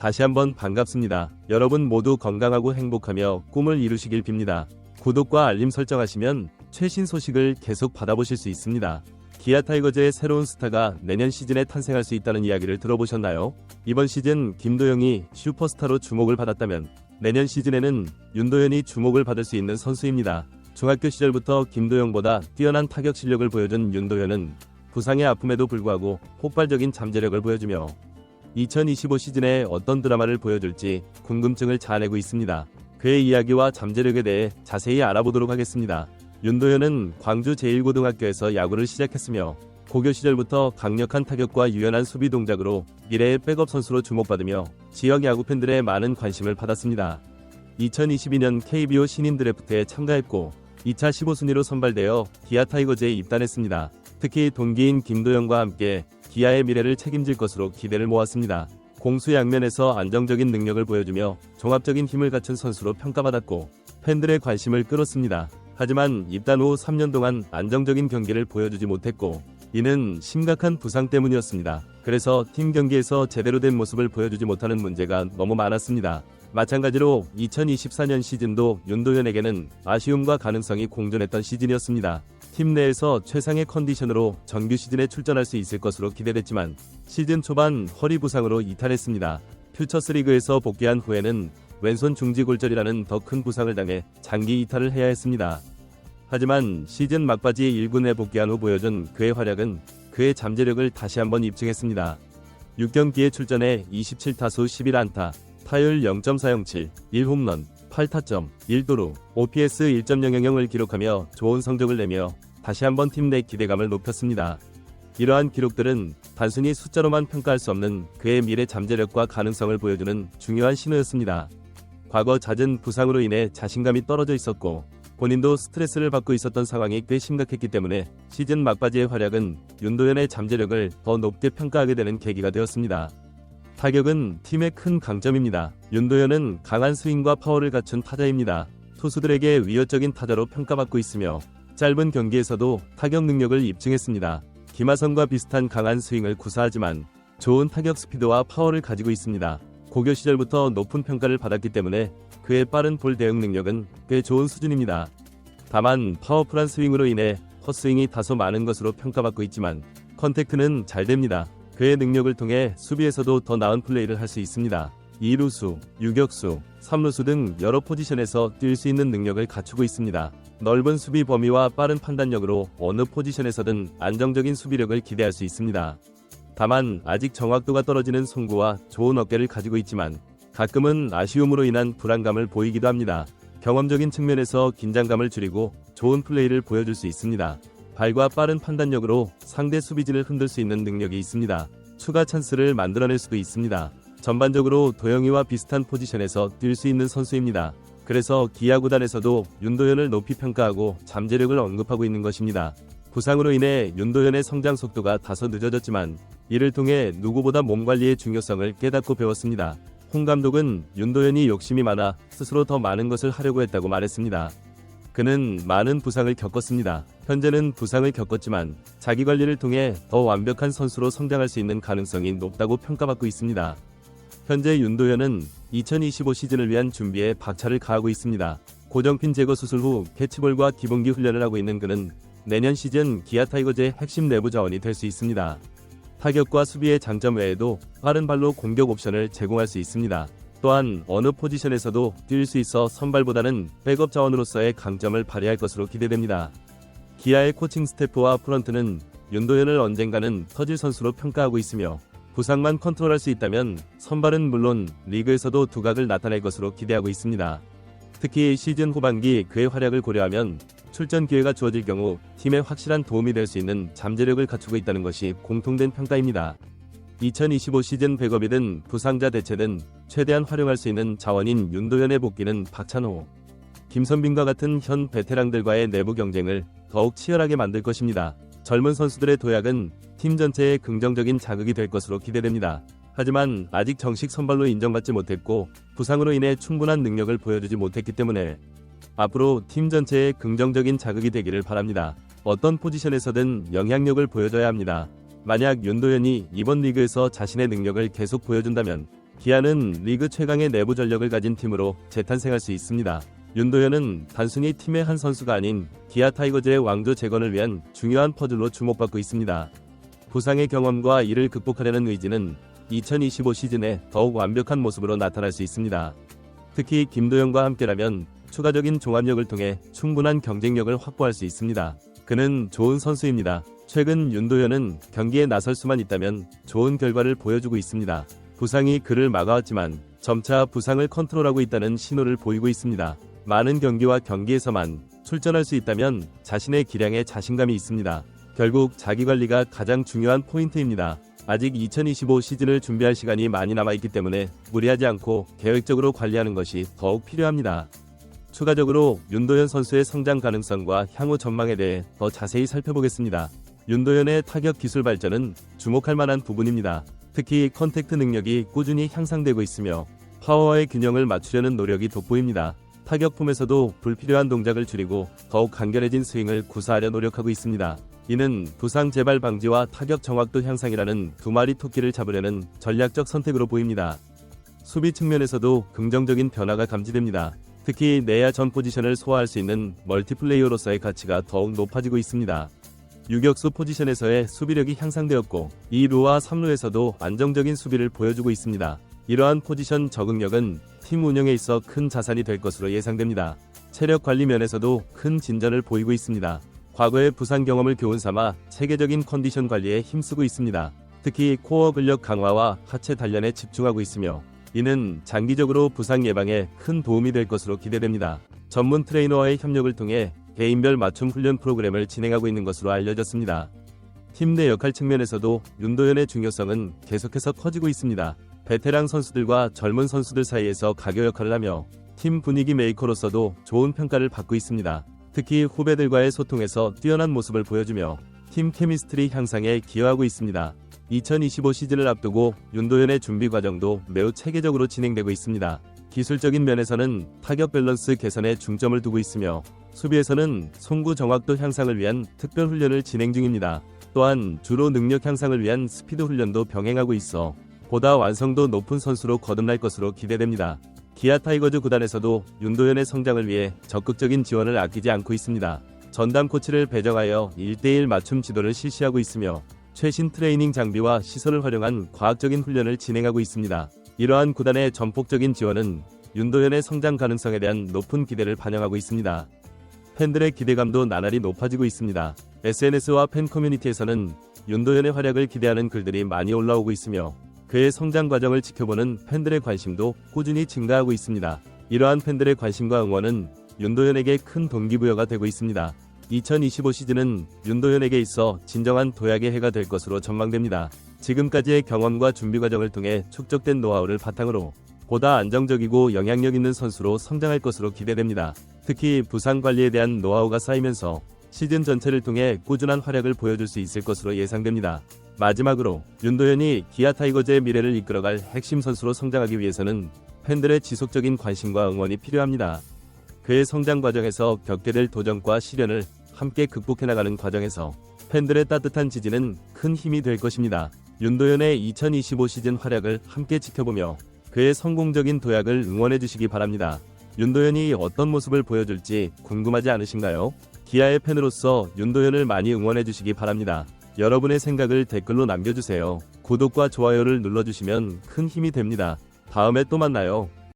다시 한번 반갑습니다. 여러분 모두 건강하고 행복하며 꿈을 이루시길 빕니다. 구독과 알림 설정하시면 최신 소식을 계속 받아보실 수 있습니다. 기아 타이거즈의 새로운 스타가 내년 시즌에 탄생할 수 있다는 이야기를 들어보셨나요? 이번 시즌 김도영이 슈퍼스타로 주목을 받았다면 내년 시즌에는 윤도현이 주목을 받을 수 있는 선수입니다. 중학교 시절부터 김도영보다 뛰어난 타격 실력을 보여준 윤도현은 부상의 아픔에도 불구하고 폭발적인 잠재력을 보여주며 2025 시즌에 어떤 드라마를 보여줄지 궁금증을 자아내고 있습니다. 그의 이야기와 잠재력에 대해 자세히 알아보도록 하겠습니다. 윤도현은 광주 제1고등학교에서 야구를 시작했으며 고교 시절부터 강력한 타격과 유연한 수비 동작으로 미래의 백업 선수로 주목받으며 지역 야구 팬들의 많은 관심을 받았습니다. 2022년 KBO 신인 드래프트에 참가했고 2차 15순위로 선발되어 기아 타이거즈에 입단했습니다. 특히 동기인 김도영과 함께 기아의 미래를 책임질 것으로 기대를 모았습니다. 공수 양면에서 안정적인 능력을 보여주며 종합적인 힘을 갖춘 선수로 평가받았고 팬들의 관심을 끌었습니다. 하지만 입단 후 3년 동안 안정적인 경기를 보여주지 못했고 이는 심각한 부상 때문이었습니다. 그래서 팀 경기에서 제대로 된 모습을 보여주지 못하는 문제가 너무 많았습니다. 마찬가지로 2024년 시즌도 윤도현에게는 아쉬움과 가능성이 공존했던 시즌이었습니다. 팀 내에서 최상의 컨디션으로 정규 시즌에 출전할 수 있을 것으로 기대됐지만 시즌 초반 허리 부상으로 이탈했습니다. 퓨처스리그에서 복귀한 후에는 왼손 중지골절이라는 더 큰 부상을 당해 장기 이탈을 해야 했습니다. 하지만 시즌 막바지에 1군에 복귀한 후 보여준 그의 활약은 그의 잠재력을 다시 한번 입증했습니다. 6경기에 출전해 27타수 11안타, 타율 0.407, 1홈런, 8타점, 1도루, OPS 1.000을 기록하며 좋은 성적을 내며 다시 한번 팀 내 기대감을 높였습니다. 이러한 기록들은 단순히 숫자로만 평가할 수 없는 그의 미래 잠재력과 가능성을 보여주는 중요한 신호였습니다. 과거 잦은 부상으로 인해 자신감이 떨어져 있었고 본인도 스트레스를 받고 있었던 상황이 꽤 심각했기 때문에 시즌 막바지의 활약은 윤도현의 잠재력을 더 높게 평가하게 되는 계기가 되었습니다. 타격은 팀의 큰 강점입니다. 윤도현은 강한 스윙과 파워를 갖춘 타자입니다. 투수들에게 위협적인 타자로 평가받고 있으며 짧은 경기에서도 타격 능력을 입증했습니다. 김하성과 비슷한 강한 스윙을 구사하지만 좋은 타격 스피드와 파워를 가지고 있습니다. 고교 시절부터 높은 평가를 받았기 때문에 그의 빠른 볼 대응 능력은 꽤 좋은 수준입니다. 다만 파워풀한 스윙으로 인해 헛스윙이 다소 많은 것으로 평가받고 있지만 컨택트는 잘 됩니다. 그의 능력을 통해 수비에서도 더 나은 플레이를 할 수 있습니다. 2루수, 유격수, 3루수 등 여러 포지션에서 뛸 수 있는 능력을 갖추고 있습니다. 넓은 수비 범위와 빠른 판단력으로 어느 포지션에서든 안정적인 수비력을 기대할 수 있습니다. 다만 아직 정확도가 떨어지는 송구와 좋은 어깨를 가지고 있지만 가끔은 아쉬움으로 인한 불안감을 보이기도 합니다. 경험적인 측면에서 긴장감을 줄이고 좋은 플레이를 보여줄 수 있습니다. 발과 빠른 판단력으로 상대 수비진을 흔들 수 있는 능력이 있습니다. 추가 찬스를 만들어낼 수도 있습니다. 전반적으로 도영이와 비슷한 포지션에서 뛸 수 있는 선수입니다. 그래서 기아 구단에서도 윤도현을 높이 평가하고 잠재력을 언급하고 있는 것입니다. 부상으로 인해 윤도현의 성장 속도가 다소 늦어졌지만 이를 통해 누구보다 몸 관리의 중요성을 깨닫고 배웠습니다. 홍 감독은 윤도현이 욕심이 많아 스스로 더 많은 것을 하려고 했다고 말했습니다. 그는 많은 부상을 겪었습니다. 현재는 부상을 겪었지만 자기 관리를 통해 더 완벽한 선수로 성장할 수 있는 가능성이 높다고 평가받고 있습니다. 현재 윤도현은 2025 시즌을 위한 준비에 박차를 가하고 있습니다. 고정핀 제거 수술 후 캐치볼과 기본기 훈련을 하고 있는 그는 내년 시즌 기아 타이거즈의 핵심 내부 자원이 될 수 있습니다. 타격과 수비의 장점 외에도 빠른 발로 공격 옵션을 제공할 수 있습니다. 또한 어느 포지션에서도 뛸 수 있어 선발보다는 백업 자원으로서의 강점을 발휘할 것으로 기대됩니다. 기아의 코칭 스태프와 프런트는 윤도현을 언젠가는 터질 선수로 평가하고 있으며 부상만 컨트롤할 수 있다면 선발은 물론 리그에서도 두각을 나타낼 것으로 기대하고 있습니다. 특히 시즌 후반기 그의 활약을 고려하면 출전 기회가 주어질 경우 팀에 확실한 도움이 될 수 있는 잠재력을 갖추고 있다는 것이 공통된 평가입니다. 2025 시즌 백업이든 부상자 대체든 최대한 활용할 수 있는 자원인 윤도현의 복귀는 박찬호, 김선빈과 같은 현 베테랑들과의 내부 경쟁을 더욱 치열하게 만들 것입니다. 젊은 선수들의 도약은 팀 전체에 긍정적인 자극이 될 것으로 기대됩니다. 하지만 아직 정식 선발로 인정받지 못했고 부상으로 인해 충분한 능력을 보여주지 못했기 때문에 앞으로 팀 전체에 긍정적인 자극이 되기를 바랍니다. 어떤 포지션에서든 영향력을 보여줘야 합니다. 만약 윤도현이 이번 리그에서 자신의 능력을 계속 보여준다면 기아는 리그 최강의 내부 전력을 가진 팀으로 재탄생할 수 있습니다. 윤도현은 단순히 팀의 한 선수가 아닌 기아 타이거즈의 왕조 재건을 위한 중요한 퍼즐로 주목받고 있습니다. 부상의 경험과 이를 극복하려는 의지는 2025 시즌에 더욱 완벽한 모습으로 나타날 수 있습니다. 특히 김도현과 함께라면 추가적인 종합력을 통해 충분한 경쟁력을 확보할 수 있습니다. 그는 좋은 선수입니다. 최근 윤도현은 경기에 나설 수만 있다면 좋은 결과를 보여주고 있습니다. 부상이 그를 막아왔지만 점차 부상을 컨트롤하고 있다는 신호를 보이고 있습니다. 많은 경기와 경기에서만 출전할 수 있다면 자신의 기량에 자신감이 있습니다. 결국 자기관리가 가장 중요한 포인트입니다. 아직 2025 시즌을 준비할 시간이 많이 남아있기 때문에 무리하지 않고 계획적으로 관리하는 것이 더욱 필요합니다. 추가적으로 윤도현 선수의 성장 가능성과 향후 전망에 대해 더 자세히 살펴보겠습니다. 윤도현의 타격 기술 발전은 주목할 만한 부분입니다. 특히 컨택트 능력이 꾸준히 향상되고 있으며 파워와의 균형을 맞추려는 노력이 돋보입니다. 타격폼에서도 불필요한 동작을 줄이고 더욱 간결해진 스윙을 구사하려 노력하고 있습니다. 이는 부상 재발 방지와 타격 정확도 향상이라는 두 마리 토끼를 잡으려는 전략적 선택으로 보입니다. 수비 측면에서도 긍정적인 변화가 감지됩니다. 특히 내야 전 포지션을 소화할 수 있는 멀티플레이어로서의 가치가 더욱 높아지고 있습니다. 유격수 포지션에서의 수비력이 향상되었고 2루와 3루에서도 안정적인 수비를 보여주고 있습니다. 이러한 포지션 적응력은 팀 운영에 있어 큰 자산이 될 것으로 예상됩니다. 체력 관리 면에서도 큰 진전을 보이고 있습니다. 과거의 부상 경험을 교훈 삼아 체계적인 컨디션 관리에 힘쓰고 있습니다. 특히 코어 근력 강화와 하체 단련에 집중하고 있으며 이는 장기적으로 부상 예방에 큰 도움이 될 것으로 기대됩니다. 전문 트레이너와의 협력을 통해 개인별 맞춤 훈련 프로그램을 진행하고 있는 것으로 알려졌습니다. 팀 내 역할 측면에서도 윤도현의 중요성은 계속해서 커지고 있습니다. 베테랑 선수들과 젊은 선수들 사이에서 가교 역할을 하며 팀 분위기 메이커로서도 좋은 평가를 받고 있습니다. 특히 후배들과의 소통에서 뛰어난 모습을 보여주며 팀 케미스트리 향상에 기여하고 있습니다. 2025 시즌을 앞두고 윤도현의 준비 과정도 매우 체계적으로 진행되고 있습니다. 기술적인 면에서는 타격 밸런스 개선에 중점을 두고 있으며 수비에서는 송구 정확도 향상을 위한 특별 훈련을 진행 중입니다. 또한 주로 능력 향상을 위한 스피드 훈련도 병행하고 있어 보다 완성도 높은 선수로 거듭날 것으로 기대됩니다. 기아 타이거즈 구단에서도 윤도현의 성장을 위해 적극적인 지원을 아끼지 않고 있습니다. 전담 코치를 배정하여 1:1 맞춤 지도를 실시하고 있으며 최신 트레이닝 장비와 시설을 활용한 과학적인 훈련을 진행하고 있습니다. 이러한 구단의 전폭적인 지원은 윤도현의 성장 가능성에 대한 높은 기대를 반영하고 있습니다. 팬들의 기대감도 나날이 높아지고 있습니다. SNS와 팬 커뮤니티에서는 윤도현의 활약을 기대하는 글들이 많이 올라오고 있으며 그의 성장 과정을 지켜보는 팬들의 관심도 꾸준히 증가하고 있습니다. 이러한 팬들의 관심과 응원은 윤도현에게 큰 동기부여가 되고 있습니다. 2025 시즌은 윤도현에게 있어 진정한 도약의 해가 될 것으로 전망됩니다. 지금까지의 경험과 준비 과정을 통해 축적된 노하우를 바탕으로 보다 안정적이고 영향력 있는 선수로 성장할 것으로 기대됩니다. 특히 부상 관리에 대한 노하우가 쌓이면서 시즌 전체를 통해 꾸준한 활약을 보여줄 수 있을 것으로 예상됩니다. 마지막으로 윤도현이 기아 타이거즈의 미래를 이끌어갈 핵심 선수로 성장하기 위해서는 팬들의 지속적인 관심과 응원이 필요합니다. 그의 성장 과정에서 겪게 될 도전과 시련을 함께 극복해 나가는 과정에서 팬들의 따뜻한 지지는 큰 힘이 될 것입니다. 윤도현의 2025 시즌 활약을 함께 지켜보며 그의 성공적인 도약을 응원해 주시기 바랍니다. 윤도현이 어떤 모습을 보여줄지 궁금하지 않으신가요? 기아의 팬으로서 윤도현을 많이 응원해 주시기 바랍니다. 여러분의 생각을 댓글로 남겨주세요. 구독과 좋아요를 눌러주시면 큰 힘이 됩니다. 다음에 또 만나요.